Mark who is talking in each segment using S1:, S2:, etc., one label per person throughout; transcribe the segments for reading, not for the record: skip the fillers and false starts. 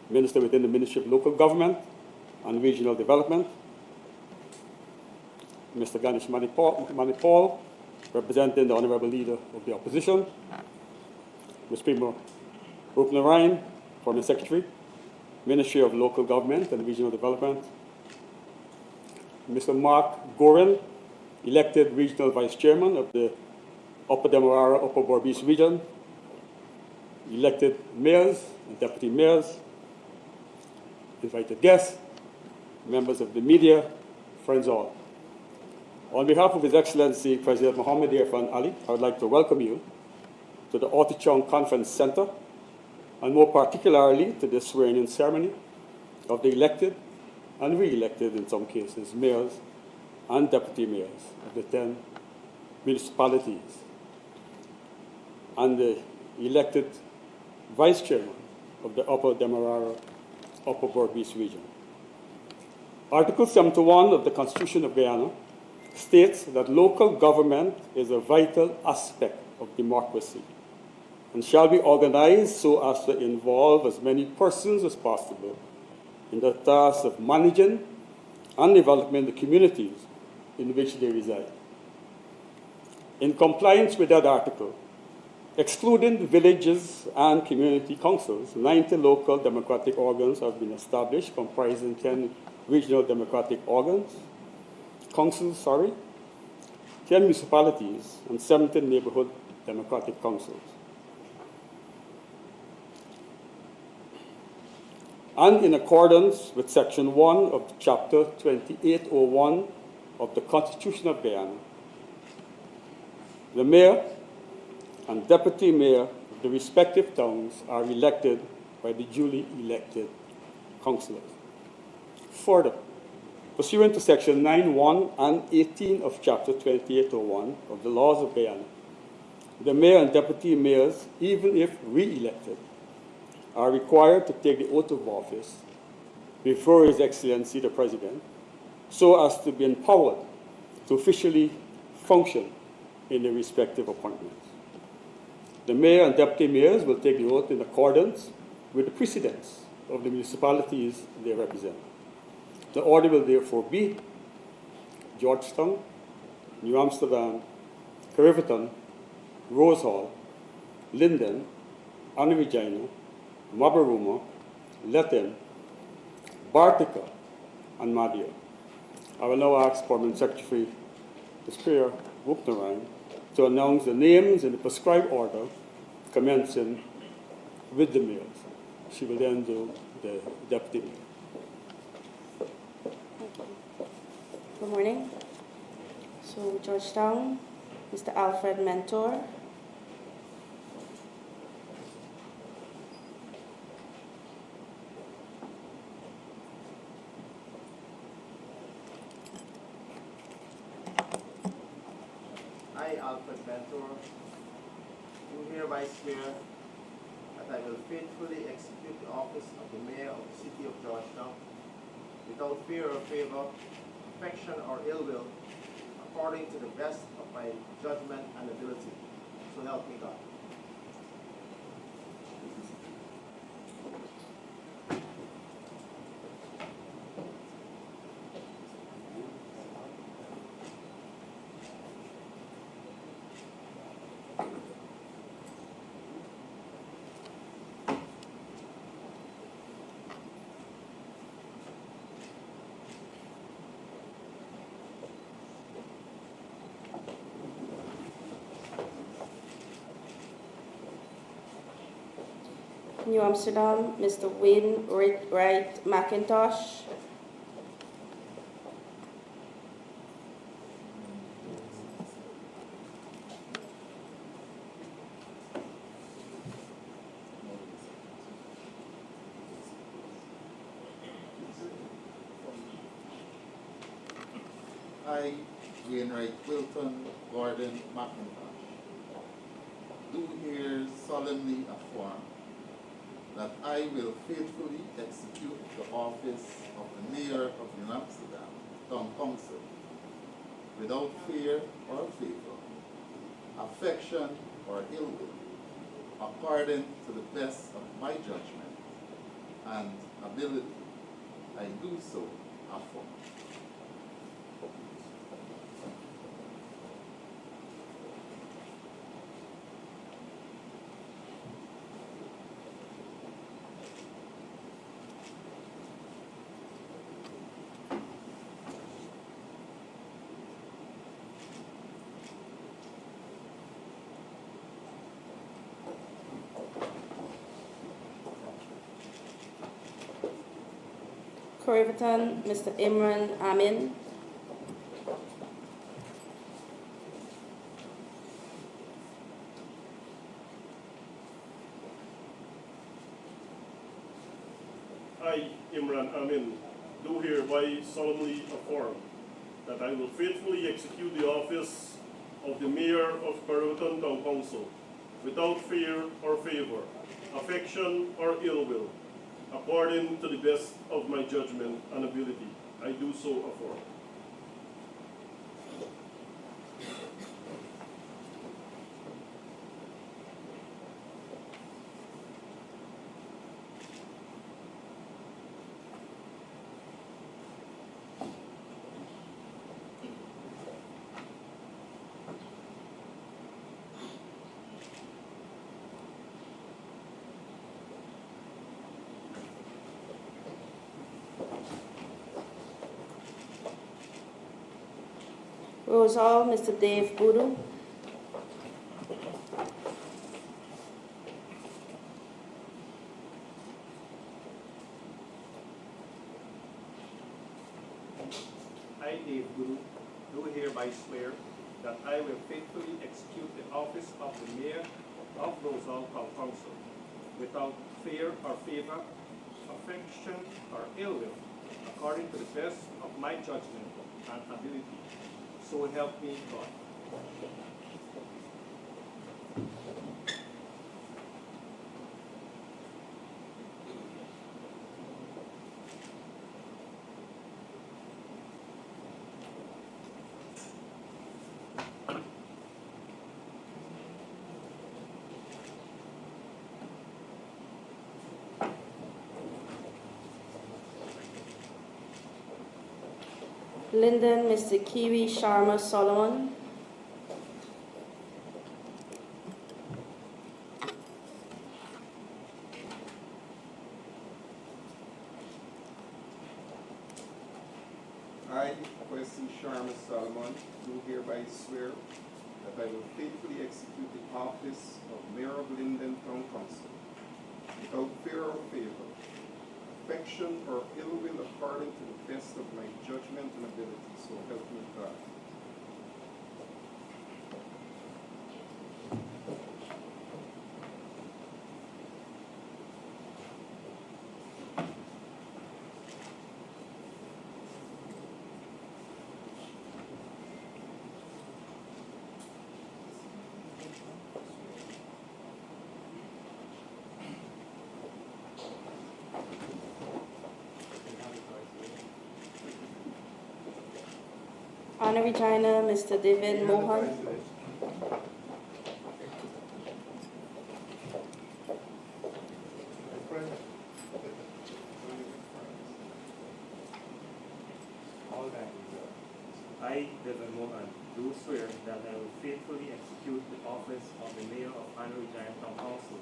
S1: Minister within the Ministry of Local Government and Regional Development, Mr. Ganesh Manipal, representing the Honorable Leader of the Opposition, Ms. Prima Rupnarayan, Foreign Secretary, Ministry of Local Government and Regional Development, Mr. Mark Gorin, elected Regional Vice Chairman of the Upper Demerara, Upper Berbice Region, elected mayors and deputy mayors, invited guests, members of the media, friends all. On behalf of His Excellency President Mohamed Irfaan Ali, I would like to welcome you to the Ortichong Conference Center, and more particularly to the swearing-in ceremony of the elected and re-elected, in some cases, mayors and deputy mayors of the 10 municipalities, and the elected vice chairman of the Upper Demerara, Upper Berbice region. Article 71 of the Constitution of Guyana states that local government is a vital aspect of democracy and shall be organized so as to involve as many persons as possible in the task of managing and developing the communities in which they reside. In compliance with that article, excluding the villages and community councils, 90 local democratic organs have been established, comprising 10 regional democratic councils, 10 municipalities, and 17 neighborhood democratic councils. And in accordance with Section 1 of Chapter 2801 of the Constitution of Guyana, the mayor and deputy mayor of the respective towns are elected by the duly elected councillors. Further, pursuant to Section 9(1) and 18 of Chapter 2801 of the laws of Guyana, the mayor and deputy mayors, even if re-elected, are required to take the oath of office before His Excellency the President, so as to be empowered to officially function in their respective appointments. The mayor and deputy mayors will take the oath in accordance with the precedents of the municipalities they represent. The order will therefore be Georgetown, New Amsterdam, Riverton, Rose Hall, Linden, Anna Regina, Mabaruma, Lethem, Bartica, and Madia. I will now ask Permanent Secretary Ms. Prima Rupnarayan to announce the names in the prescribed order, commencing with the mayors. She will then do the deputy mayor.
S2: Good morning. So, Georgetown, Mr. Alfred Mentor.
S3: I, Alfred Mentor, do hereby swear that I will faithfully execute the office of the Mayor of the City of Georgetown without fear or favor, affection or ill will, according to the best of my judgment and ability. So help me God.
S2: New Amsterdam, Mr. Wayne Wright McIntosh.
S4: I, Wainwright Wilton Gordon McIntosh, do here solemnly affirm that I will faithfully execute the office of the Mayor of New Amsterdam Town Council without fear or favor, affection or ill will, according to the best of my judgment and ability, I do so affirm.
S2: Corriverton, Mr. Imran Amin.
S5: I, Imran Amin, do hereby solemnly affirm that I will faithfully execute the office of the Mayor of Corriverton Town Council without fear or favor, affection or ill will, according to the best of my judgment and ability. I do so affirm.
S2: Rose Hall, Mr. Dave Boodoo.
S3: I, Dave Guru, do hereby swear that I will faithfully execute the office of the Mayor of Rosal Town Council without fear or favor, affection or ill will, according to the best of my judgment and ability. So help me God.
S2: Linden, Mr. Kiwi Sharma Solomon.
S3: I, Kwesi Sharma Solomon, do hereby swear that I will faithfully execute the office of Mayor of Linden Town Council without fear or favor, affection or ill will, according to the best of my judgment and ability. So help me God.
S2: Anna Regina, Mr. David Mohan.
S6: I, Devin Mohan, do swear that I will faithfully execute the office of the Mayor of Anna Regina Town Council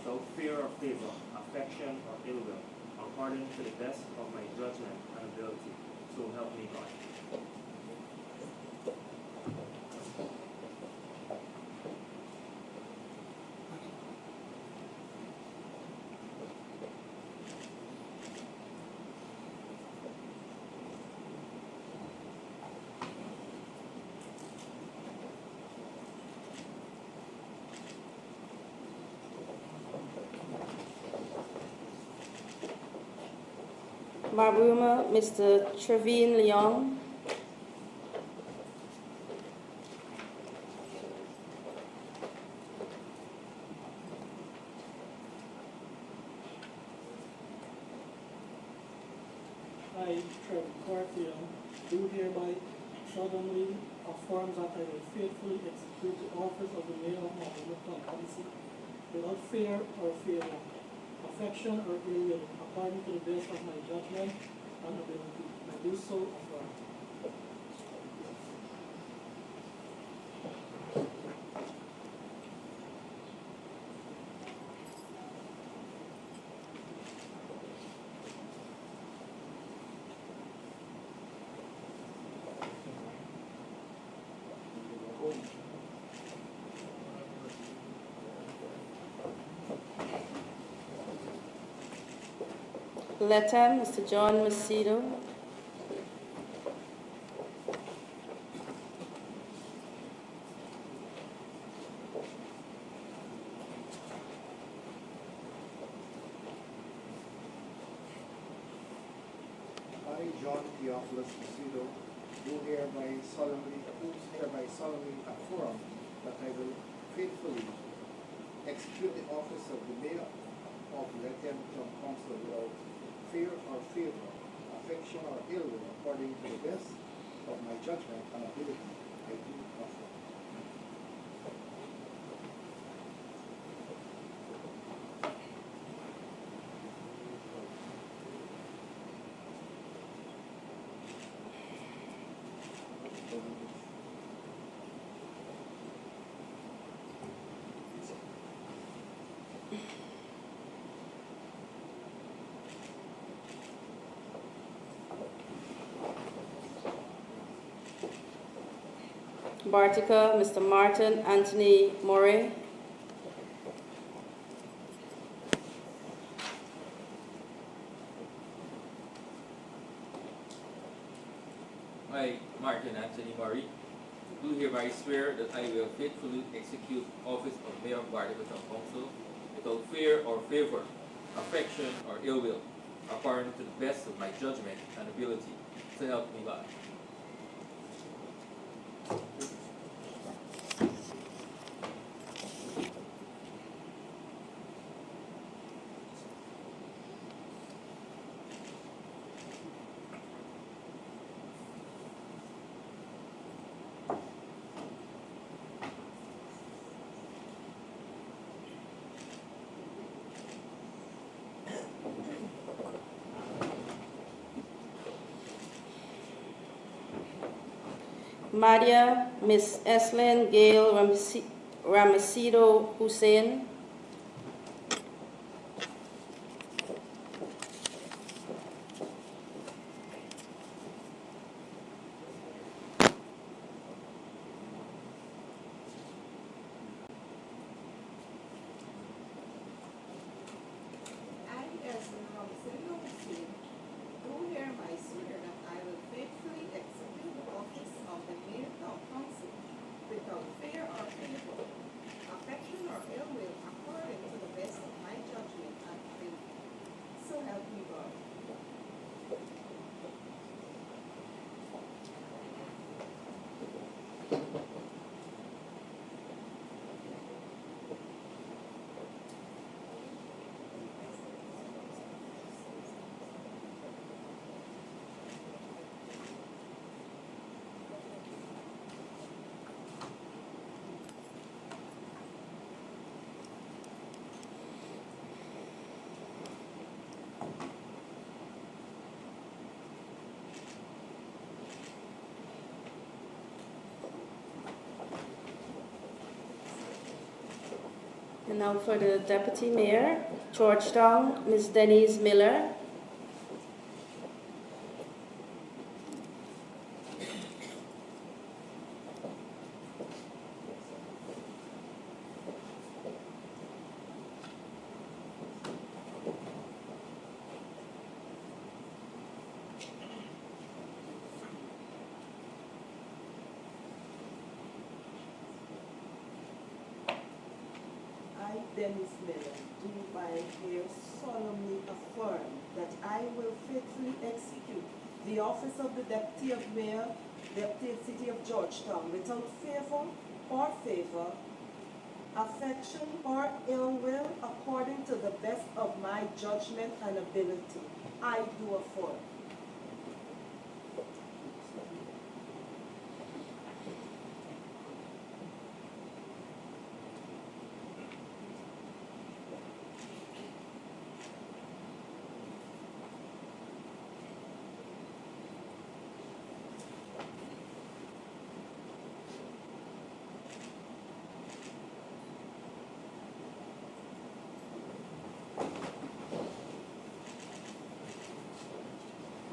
S6: without fear or favor, affection or ill will, according to the best of my judgment and ability. So help me God.
S2: Marburma, Mr. Trevine Leong.
S7: I, Trevor Garfield, do hereby solemnly affirm that I will faithfully execute the office of the Mayor of Mohamed Irfaan without fear or favor, affection, or ill will, according to the best of my judgment and ability. I do so affirm.
S2: Letter, Mr. John Macedo.
S8: I, John Theophilus Macedo, do hereby solemnly affirm that I will faithfully execute the office of the Mayor of Lieutenant Town Council without fear or favor, affection or ill will, according to the best of my judgment and ability. I do affirm.
S2: Bartica, Mr. Martin Anthony Murray.
S9: I, Martin Anthony Murray, do hereby swear that I will faithfully execute office of Mayor of Bartica Town Council without fear or favor, affection or ill will, according to the best of my judgment and ability. So help me God.
S2: Maria, Miss Eslin Gail Ramasido Hussein.
S10: I, Eslin Ramasido Hussein, do hereby swear that I will faithfully execute the office of the Mayor Town Council without fear or favor, affection or ill will, according to the best of my judgment and ability. So help me God.
S2: And now for the Deputy Mayor, Georgetown, Ms. Denise Miller.
S10: I, Dennis Miller, do by here solemnly affirm that I will faithfully execute the office of the Deputy of Mayor, Deputy of City of Georgetown, without favor, affection, or ill will, according to the best of my judgment and ability. I do affirm.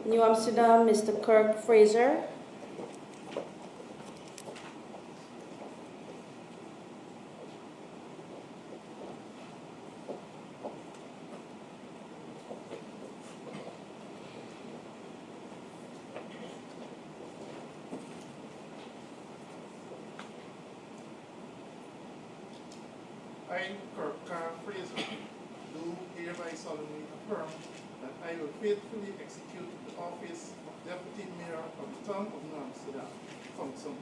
S2: New Amsterdam, Mr. Kirk Fraser.
S4: I, Kirk Fraser, do hereby solemnly affirm that I will faithfully execute the office of Deputy Mayor of the Town of New Amsterdam, Council,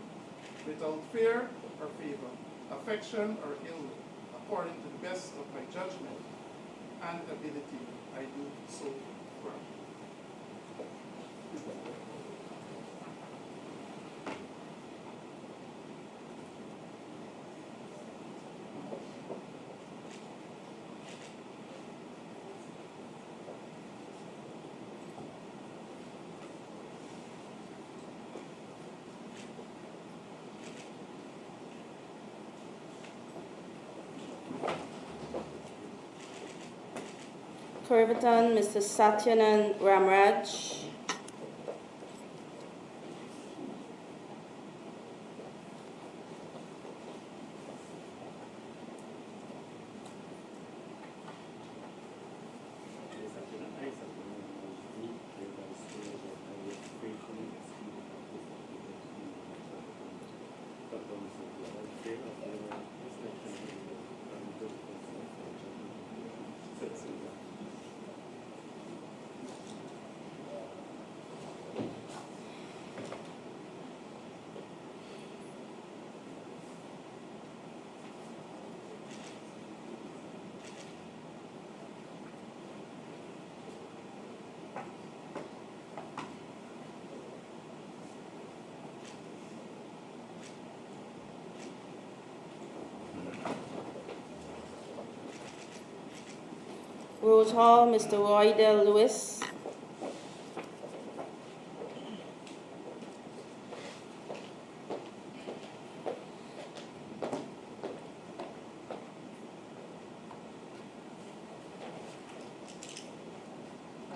S4: without fear or favor, affection or ill will, according to the best of my judgment and ability. I do so affirm.
S2: Curvaton, Mr. Satyanan Ramraj. Rose Hall, Mr. Roy Del Lewis.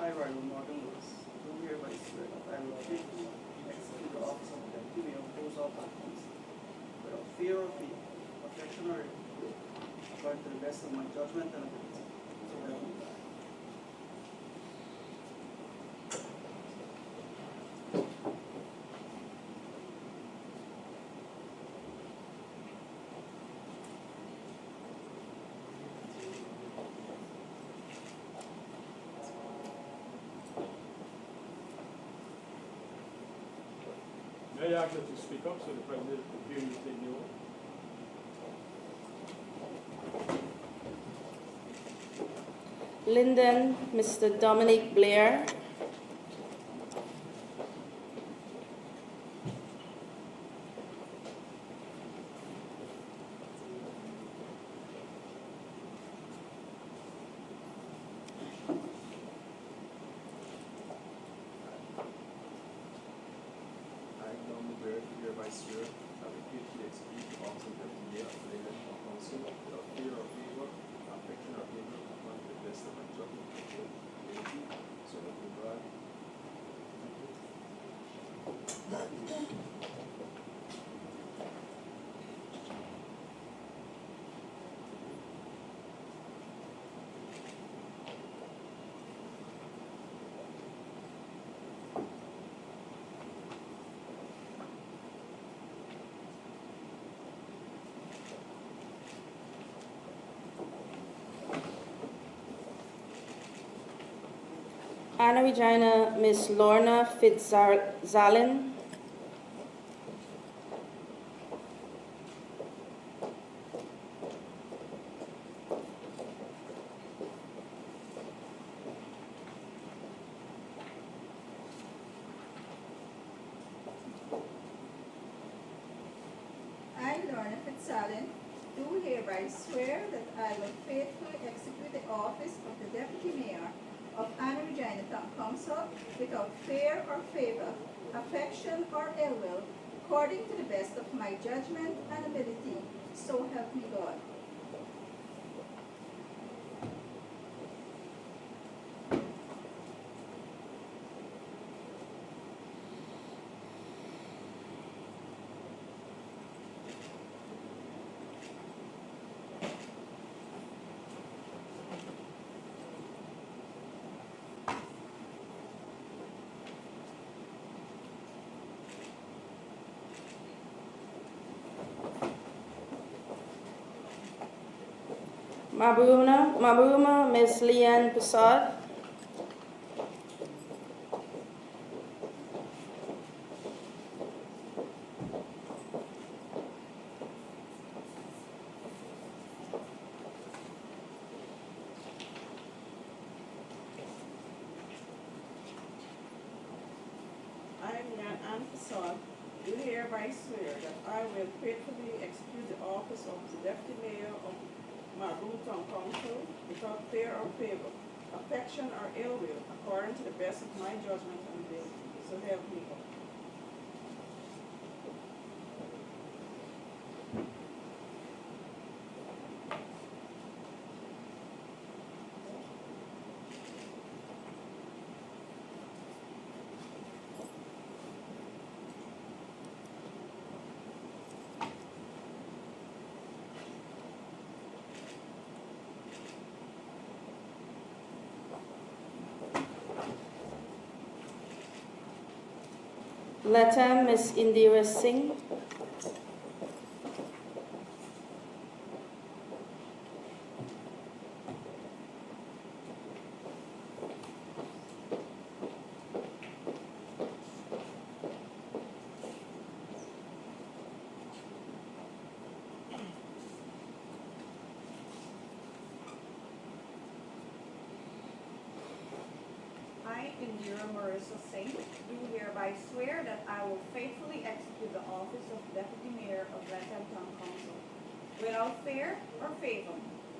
S11: I, Roy Morgan Lewis, do hereby swear that I will faithfully execute the office of Deputy Mayor of Rosal Platforms without fear or favor, affection or ill will, according to the best of my judgment and ability. So help me God.
S5: May I ask that you speak up so the President can hear you take the oath?
S2: Linden, Mr. Dominic Blair.
S3: I, Dominic Blair, do hereby swear that I will faithfully execute the office of Deputy Mayor of the Town Council without fear or favor, affection or favor, according to the best of my judgment and ability. So help me God.
S2: Anna Regina, Miss Lorna Fitzallen.
S12: I, Lorna Fitzallen, do hereby swear that I will faithfully execute the office of the Deputy Mayor of Anna Regina Town Council without fear or favor, affection or ill will, according to the best of my judgment and ability. So help me God.
S2: Maruma, Ms. Leanne Prasad.
S13: I, Leanne Prasad, do hereby swear that I will faithfully execute the office of the Deputy Mayor of Maroon Town Council without fear or favor, affection or ill will, according to the best of my judgment and ability. So help me God.
S2: Letter, Ms. Indira Singh.
S12: I, Indira Marissa Singh, do hereby swear that I will faithfully execute the office of Deputy Mayor of Latham Town Council without fear or favor,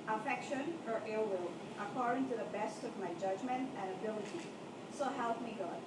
S12: affection or ill will, according to the best of my judgment and ability. So help me God.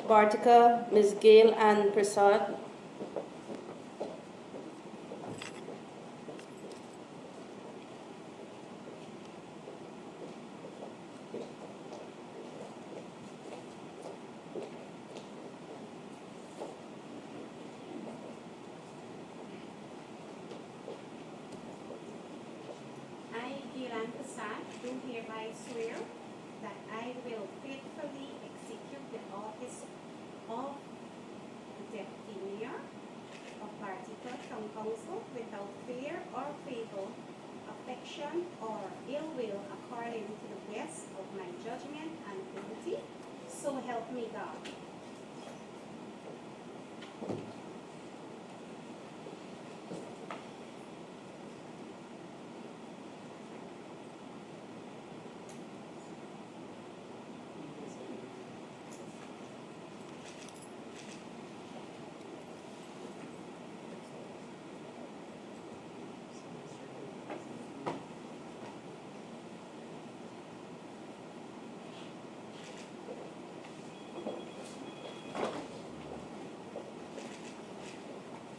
S2: Bartika, Ms. Gail Ann Prasad.
S14: I, Gilan Prasad, do hereby swear that I will faithfully execute the office of the Deputy Mayor of Bartika Town Council without fear or favor, affection or ill will, according to the best of my judgment and ability. So help me God.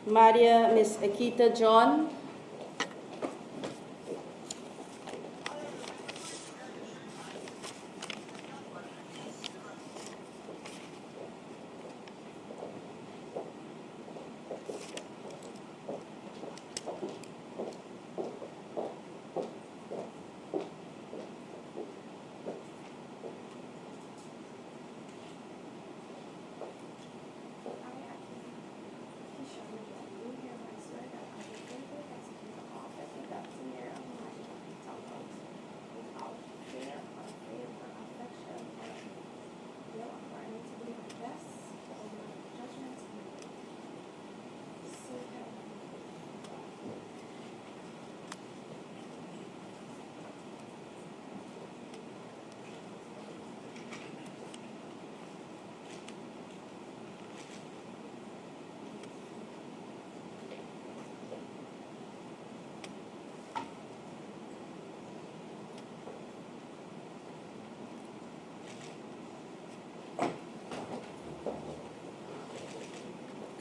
S2: Maria, Ms. Akita John.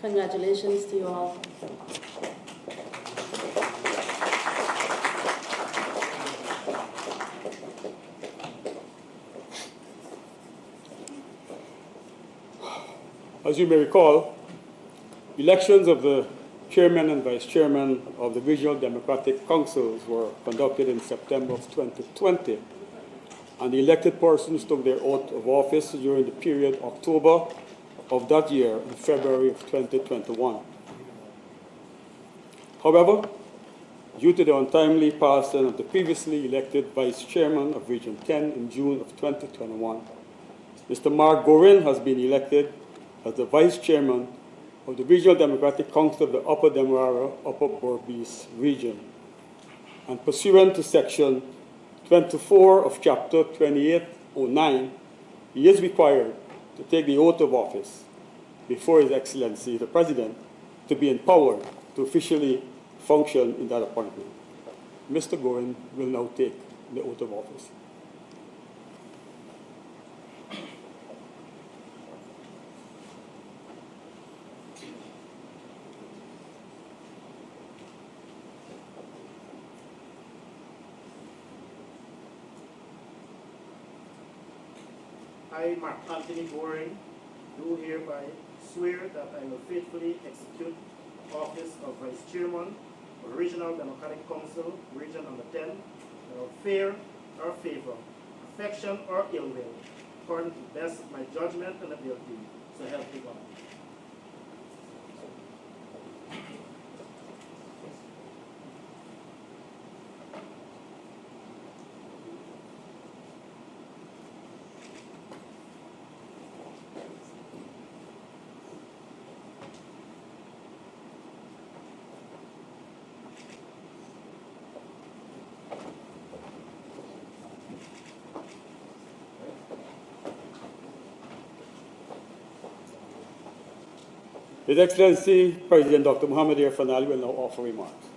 S2: Congratulations to you all.
S1: As you may recall, elections of the chairman and vice chairman of the regional democratic councils were conducted in September of 2020, and the elected persons took their oath of office during the period October of that year and February of 2021. However, due to the untimely passing of the previously elected vice chairman of Region 10 in June of 2021, Mr. Mark Gorin has been elected as the vice chairman of the Regional Democratic Council of the Upper Demerara, Upper Berbice region. And pursuant to Section 24 of Chapter 2809, he is required to take the oath of office before His Excellency, the President, to be empowered to officially function in that appointment. Mr. Gorin will now take the oath of office.
S3: I, Mark Anthony Goring, do hereby swear that I will faithfully execute the office of Vice Chairman of Regional Democratic Council, Region Number 10, without fear or favor, affection or ill will, according to the best of my judgment and ability, so help me God.
S1: His Excellency President Dr. Mohamed Irfaan will now offer remarks.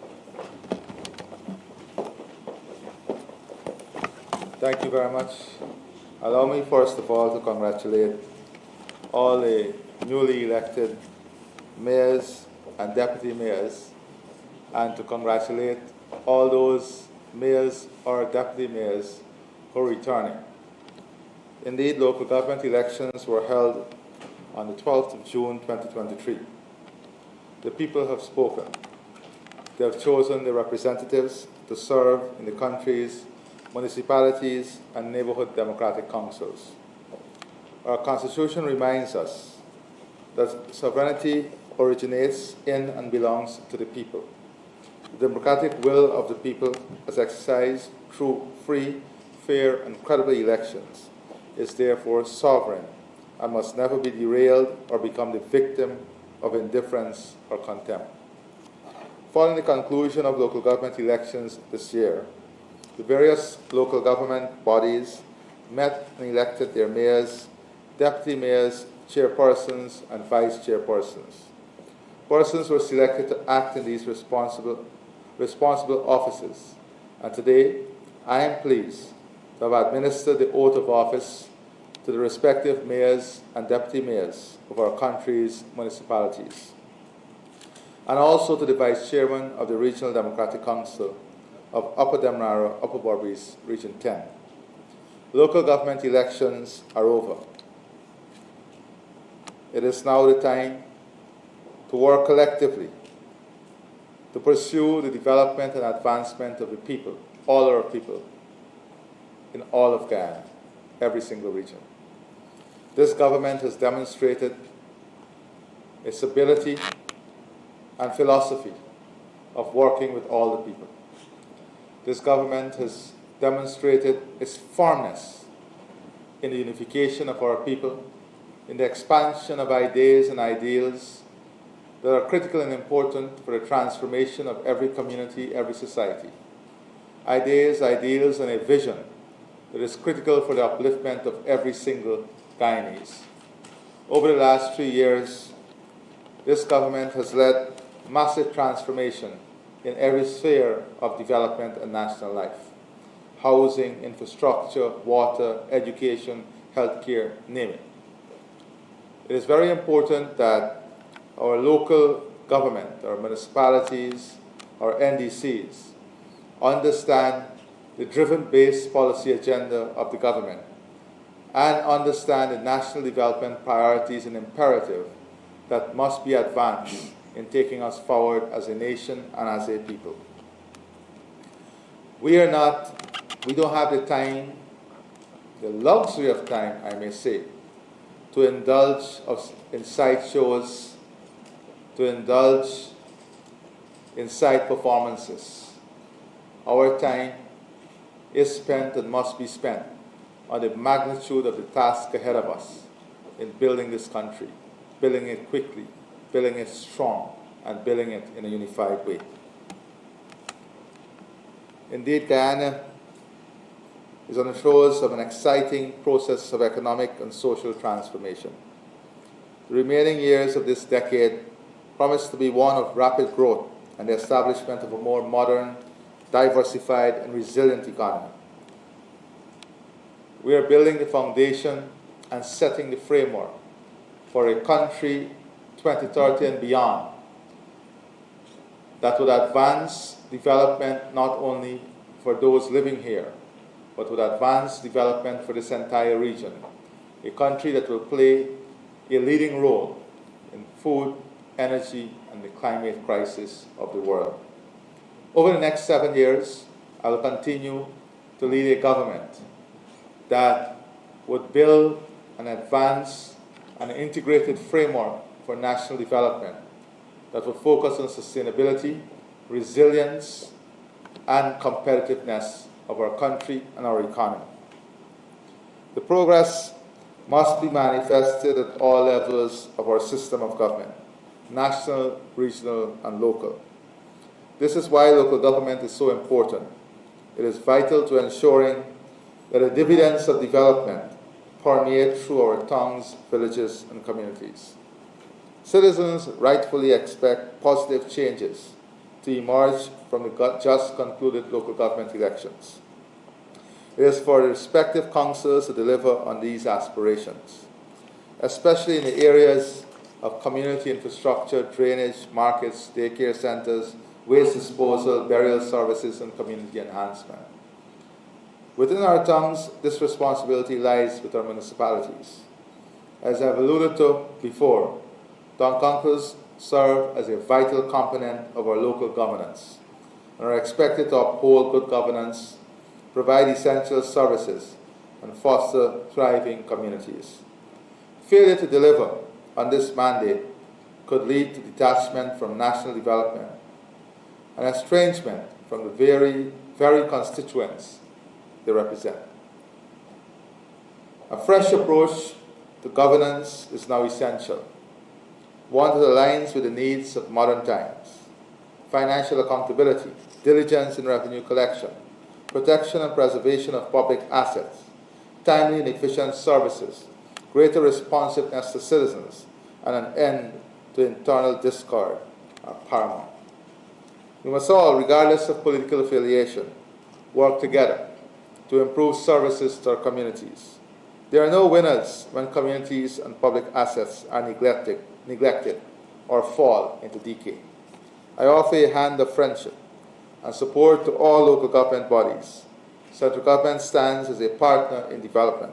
S15: Thank you very much. Allow me first of all to congratulate all the newly elected mayors and deputy mayors, and to congratulate all those mayors or deputy mayors who are returning. Indeed, local government elections were held on the 12th of June 2023. The people have spoken. They have chosen their representatives to serve in the country's municipalities and neighborhood democratic councils. Our Constitution reminds us that sovereignty originates in and belongs to the people. The democratic will of the people, as exercised through free, fair, and credible elections, is therefore sovereign and must never be derailed or become the victim of indifference or contempt. Following the conclusion of local government elections this year, the various local government bodies met and elected their mayors, deputy mayors, chairpersons, and vice chairpersons. Persons were selected to act in these responsible offices, and today I am pleased to have administered the oath of office to the respective mayors and deputy mayors of our country's municipalities, and also to the vice chairman of the Regional Democratic Council of Upper Demerara, Upper Berbice, Region 10. Local government elections are over. It is now the time to work collectively to pursue the development and advancement of the people, all our people, in all of Guyana, every single region. This government has demonstrated its ability and philosophy of working with all the people. This government has demonstrated its firmness in the unification of our people, in the expansion of ideas and ideals that are critical and important for the transformation of every community, every society. Ideas, ideals, and a vision that is critical for the upliftment of every single Guyanese. Over the last 3 years, this government has led massive transformation in every sphere of development and national life: housing, infrastructure, water, education, healthcare, name it. It is very important that our local government, our municipalities, our NDCs understand the driven-based policy agenda of the government and understand the national development priorities and imperative that must be advanced in taking us forward as a nation and as a people. We don't have the time, the luxury of time, I may say, to indulge in sideshows, to indulge in side performances. Our time is spent and must be spent on the magnitude of the task ahead of us in building this country, building it quickly, building it strong, and building it in a unified way. Indeed, Guyana is on the throes of an exciting process of economic and social transformation. The remaining years of this decade promise to be one of rapid growth and the establishment of a more modern, diversified, and resilient economy. We are building the foundation and setting the framework for a country 2030 and beyond that would advance development not only for those living here, but would advance development for this entire region. A country that will play a leading role in food, energy, and the climate crisis of the world. Over the next 7 years, I will continue to lead a government that would build and advance an integrated framework for national development that will focus on sustainability, resilience, and competitiveness of our country and our economy. The progress must be manifested at all levels of our system of government, national, regional, and local. This is why local government is so important. It is vital to ensuring that the dividends of development permeate through our towns, villages, and communities. Citizens rightfully expect positive changes to emerge from the just concluded local government elections. It is for the respective councils to deliver on these aspirations, especially in the areas of community infrastructure, drainage, markets, daycare centers, waste disposal, burial services, and community enhancement. Within our towns, this responsibility lies with our municipalities. As I've alluded to before, town councils serve as a vital component of our local governance and are expected to uphold good governance, provide essential services, and foster thriving communities. Failure to deliver on this mandate could lead to detachment from national development and estrangement from the very constituents they represent. A fresh approach to governance is now essential, one that aligns with the needs of modern times. Financial accountability, diligence in revenue collection, protection and preservation of public assets, timely and efficient services, greater responsiveness to citizens, and an end to internal discord are paramount. We must all, regardless of political affiliation, work together to improve services to our communities. There are no winners when communities and public assets are neglected or fall into decay. I offer a hand of friendship and support to all local government bodies. Central government stands as a partner in development.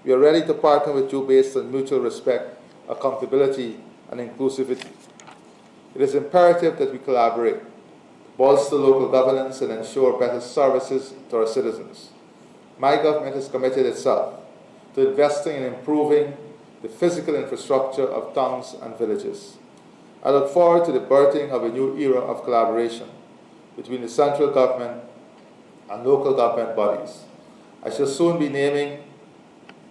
S15: We are ready to partner with you based on mutual respect, accountability, and inclusivity. It is imperative that we collaborate, bolster local governance, and ensure better services to our citizens. My government has committed itself to investing in improving the physical infrastructure of towns and villages. I look forward to the birthing of a new era of collaboration between the central government and local government bodies. I shall soon be naming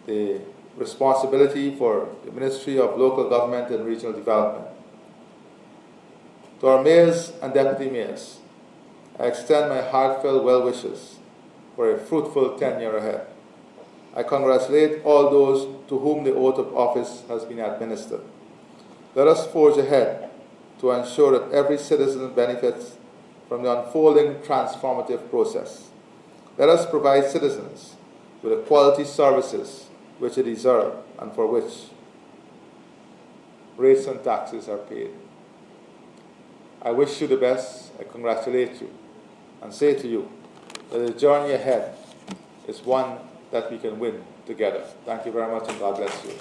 S15: the responsibility for the Ministry of Local Government and Regional Development. To our mayors and deputy mayors, I extend my heartfelt well wishes for a fruitful tenure ahead. I congratulate all those to whom the oath of office has been administered. Let us forge ahead to ensure that every citizen benefits from the unfolding transformative process. Let us provide citizens with the quality services which they deserve and for which rates and taxes are paid. I wish you the best, I congratulate you, and say to you that the journey ahead is one that we can win together. Thank you very much, and God bless you.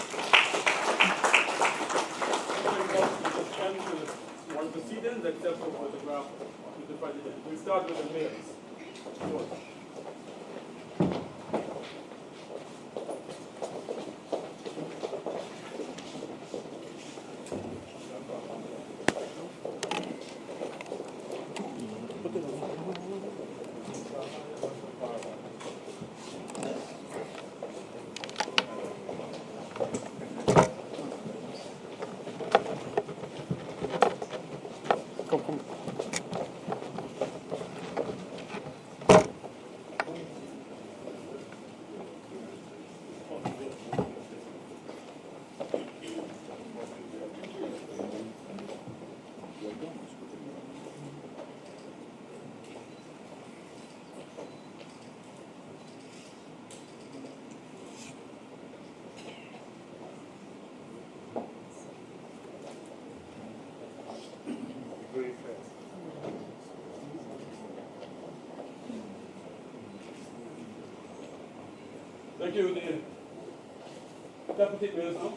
S1: just enter one proceedings except for photograph with the president. We'll start with the mayors. George. Thank you, the deputy mayor.